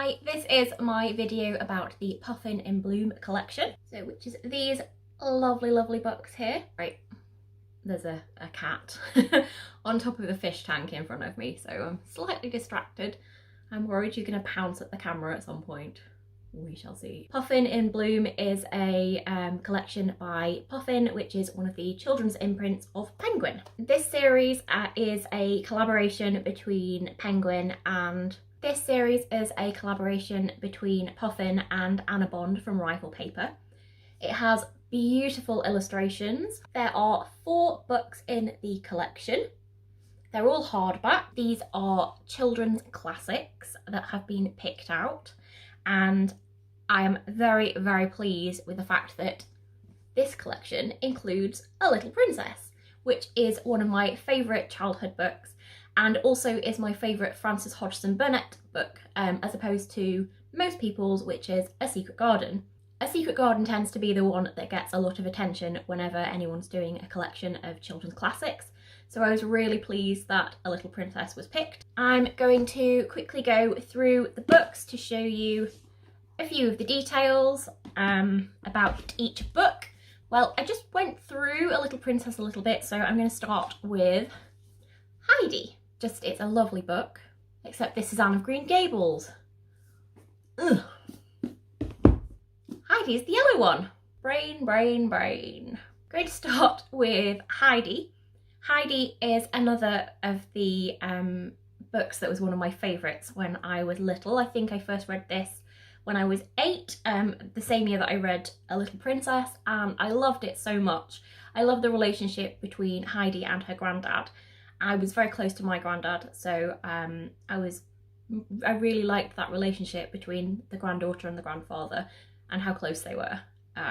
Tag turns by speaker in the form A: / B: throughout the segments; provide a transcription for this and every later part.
A: Hi, this is my video about the Puffin In Bloom collection. So, which is these lovely books here. Right, there's a cat on top of the fish tank in front of me, so I'm slightly distracted. I'm worried you're going to pounce at the camera at some point. We shall see. Puffin In Bloom is a collection by Puffin, which is one of the children's imprints of Penguin. This series is a collaboration between Penguin and Puffin and Anna Bond from Rival Paper. It has beautiful illustrations. There are 4 books in the collection. They're all hardback. These are children's classics that have been picked out, and I am very pleased with the fact that this collection includes A Little Princess, which is one of my favourite childhood books and also is my favourite Frances Hodgson Burnett book, as opposed to most people's, which is A Secret Garden. A Secret Garden tends to be the one that gets a lot of attention whenever anyone's doing a collection of children's classics, so I was really pleased that A Little Princess was picked. I'm going to quickly go through the books to show you a few of the details about each book. Well, I just went through A Little Princess a little bit, so I'm going to start with Heidi. It's a lovely book, except this is Anne of Green Gables. Ugh. Heidi's the yellow one. Brain. Going to start with Heidi. Heidi is another of the books that was one of my favourites when I was little. I think I first read this when I was 8, the same year that I read A Little Princess, and I loved it so much. I love the relationship between Heidi and her granddad. I was very close to my granddad, so I really liked that relationship between the granddaughter and the grandfather and how close they were.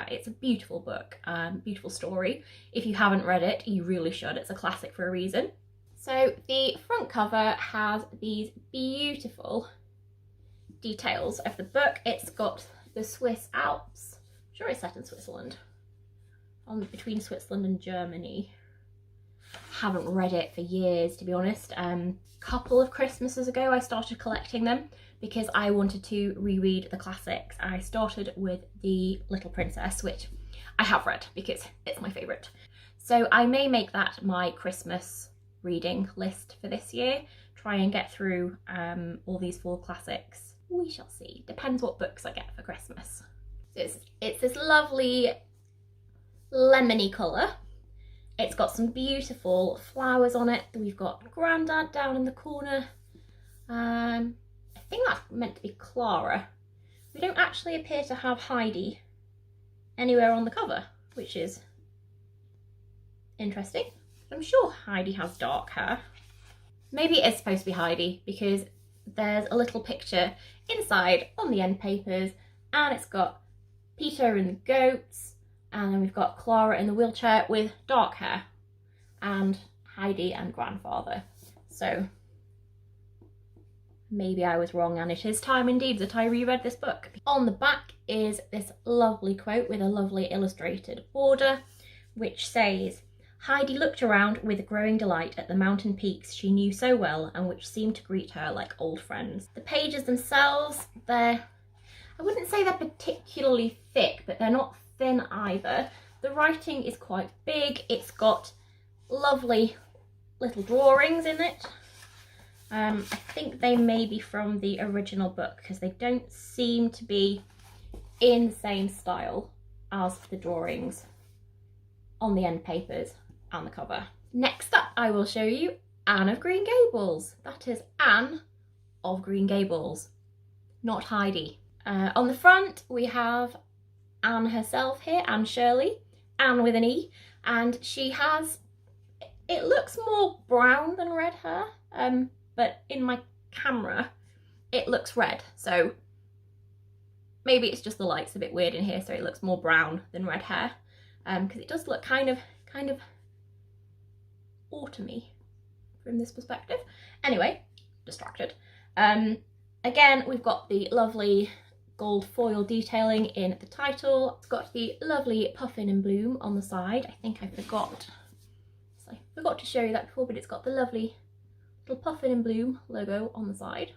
A: It's a beautiful book, beautiful story. If you haven't read it, you really should. It's a classic for a reason. So the front cover has these beautiful details of the book. It's got the Swiss Alps. I'm sure it's set in Switzerland. Between Switzerland and Germany. Haven't read it for years, to be honest. Couple of Christmases ago I started collecting them because I wanted to reread the classics. I started with The Little Princess, which I have read because it's my favourite. So I may make that my Christmas reading list for this year. Try and get through all these 4 classics. We shall see. Depends what books I get for Christmas. So it's this lovely lemony colour. It's got some beautiful flowers on it. We've got Grandad down in the corner. I think that's meant to be Clara. We don't actually appear to have Heidi anywhere on the cover, which is interesting. I'm sure Heidi has dark hair. Maybe it is supposed to be Heidi because there's a little picture inside on the end papers, and it's got Peter and the goats, and then we've got Clara in the wheelchair with dark hair, and Heidi and grandfather. So maybe I was wrong, and it is time indeed that I reread this book. On the back is this lovely quote with a lovely illustrated border, which says, "Heidi looked around with growing delight at the mountain peaks she knew so well and which seemed to greet her like old friends." The pages themselves, I wouldn't say they're particularly thick, but they're not thin either. The writing is quite big. It's got lovely little drawings in it. I think they may be from the original book because they don't seem to be in the same style as the drawings on the end papers and the cover. Next up, I will show you Anne of Green Gables. That is Anne of Green Gables, not Heidi. On the front, we have Anne herself here, Anne Shirley, Anne with an E, and she has, it looks more brown than red hair, but in my camera, it looks red, so maybe it's just the light's a bit weird in here, so it looks more brown than red hair, because it does look kind of autumny from this perspective. Anyway, distracted. Again, we've got the lovely gold foil detailing in the title. It's got the lovely Puffin in Bloom on the side. I think I forgot to show you that before, but it's got the lovely little Puffin in Bloom logo on the side.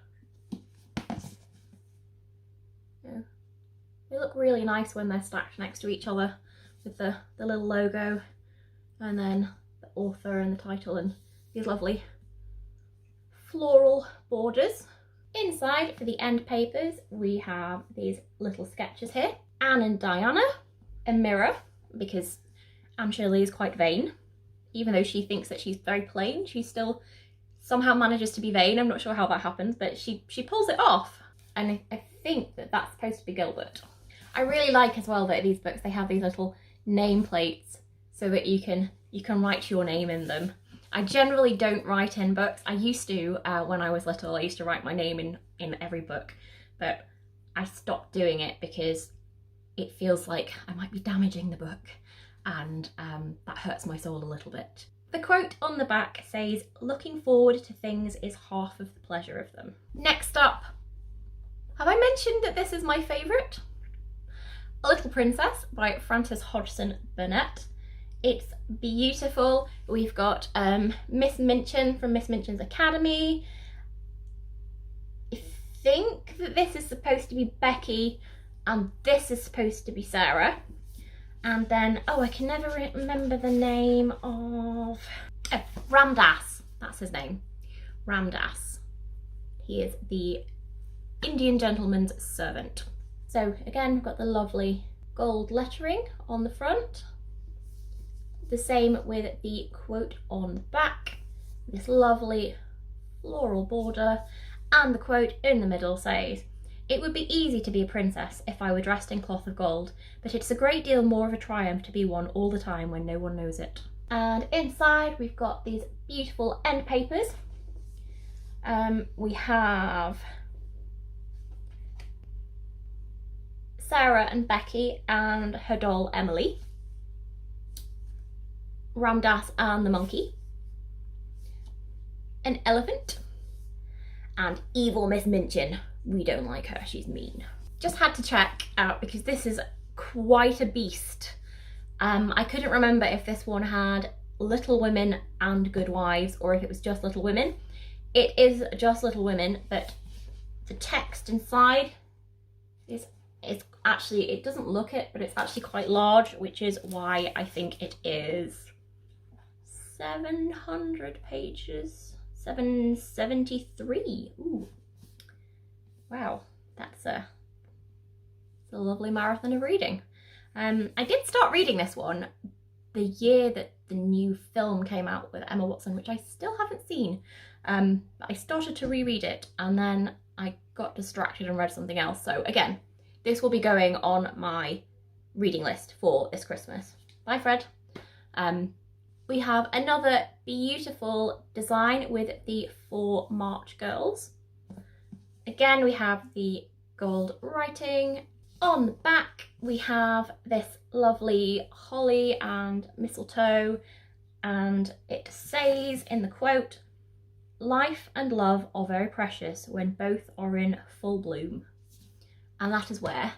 A: really nice when they're stacked next to each other with the little logo and then the author and the title and these lovely floral borders. Inside, for the end papers, we have these little sketches here. Anne and Diana, a mirror, because Anne Shirley is quite vain. Even though she thinks that she's very plain, she still somehow manages to be vain. I'm not sure how that happens, but she pulls it off. And I think that that's supposed to be Gilbert. I really like as well that these books, they have these little nameplates so that you can write your name in them. I generally don't write in books. I used to when I was little. I used to write my name in every book, but I stopped doing it because it feels like I might be damaging the book, and that hurts my soul a little bit. The quote on the back says, "Looking forward to things is half of the pleasure of them." Next up, have I mentioned that this is my favourite? A Little Princess by Frances Hodgson Burnett. It's beautiful. We've got Miss Minchin from Miss Minchin's Academy. I think that this is supposed to be Becky and this is supposed to be Sarah. And then, oh, I can never remember the name of... Oh, Ramdas, that's his name. Ramdas. He is the Indian gentleman's servant. So again, we've got the lovely gold lettering on the front. The same with the quote on the back, this lovely floral border, and the quote in the middle says, "It would be easy to be a princess if I were dressed in cloth of gold, but it's a great deal more of a triumph to be one all the time when no one knows it." And inside we've got these beautiful end papers. We have Sarah and Becky and her doll Emily. Ramdas and the monkey, an elephant, and evil Miss Minchin. We don't like her, she's mean. Just had to check out because this is quite a beast. I couldn't remember if this one had Little Women and Good Wives or if it was just Little Women. It is just Little Women, but the text inside is actually, it doesn't look it, but it's actually quite large, which is why I think it is 700 pages, 773. Ooh, wow, that's a lovely marathon of reading. I did start reading this one the year that the new film came out with Emma Watson, which I still haven't seen. I started to reread it and then I got distracted and read something else. So again, this will be going on my reading list for this Christmas. Bye, Fred. We have another beautiful design with the 4 March girls. Again, we have the gold writing. On the back, we have this lovely holly and mistletoe, and it says in the quote, "Life and love are very precious when both are in full bloom." And that is where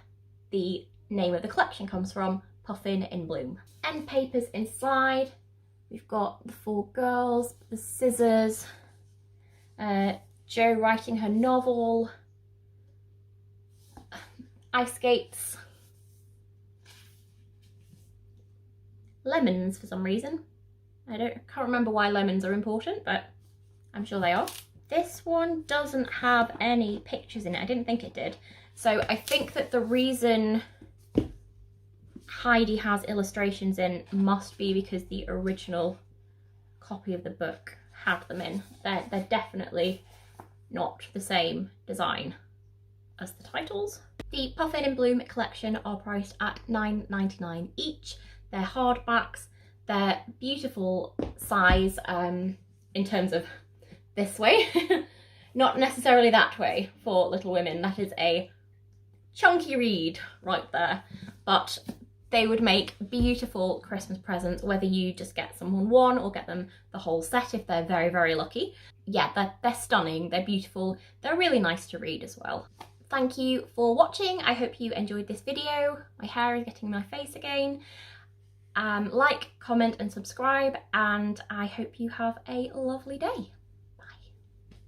A: the name of the collection comes from, Puffin in Bloom. End papers inside. We've got the 4 girls, the scissors, Jo writing her novel, ice skates, lemons for some reason. I can't remember why lemons are important, but I'm sure they are. This one doesn't have any pictures in it. I didn't think it did. So I think that the reason Heidi has illustrations in must be because the original copy of the book had them in. They're definitely not the same design as the titles. The Puffin in Bloom collection are priced at $9.99 each. They're hardbacks. They're beautiful size in terms of this way. Not necessarily that way for Little Women. That is a chunky read right there. But they would make beautiful Christmas presents, whether you just get someone one or get them the whole set if they're very, very lucky. Yeah, they're stunning, they're beautiful, they're really nice to read as well. Thank you for watching. I hope you enjoyed this video. My hair is getting in my face again. Like, comment and subscribe, and I hope you have a lovely day.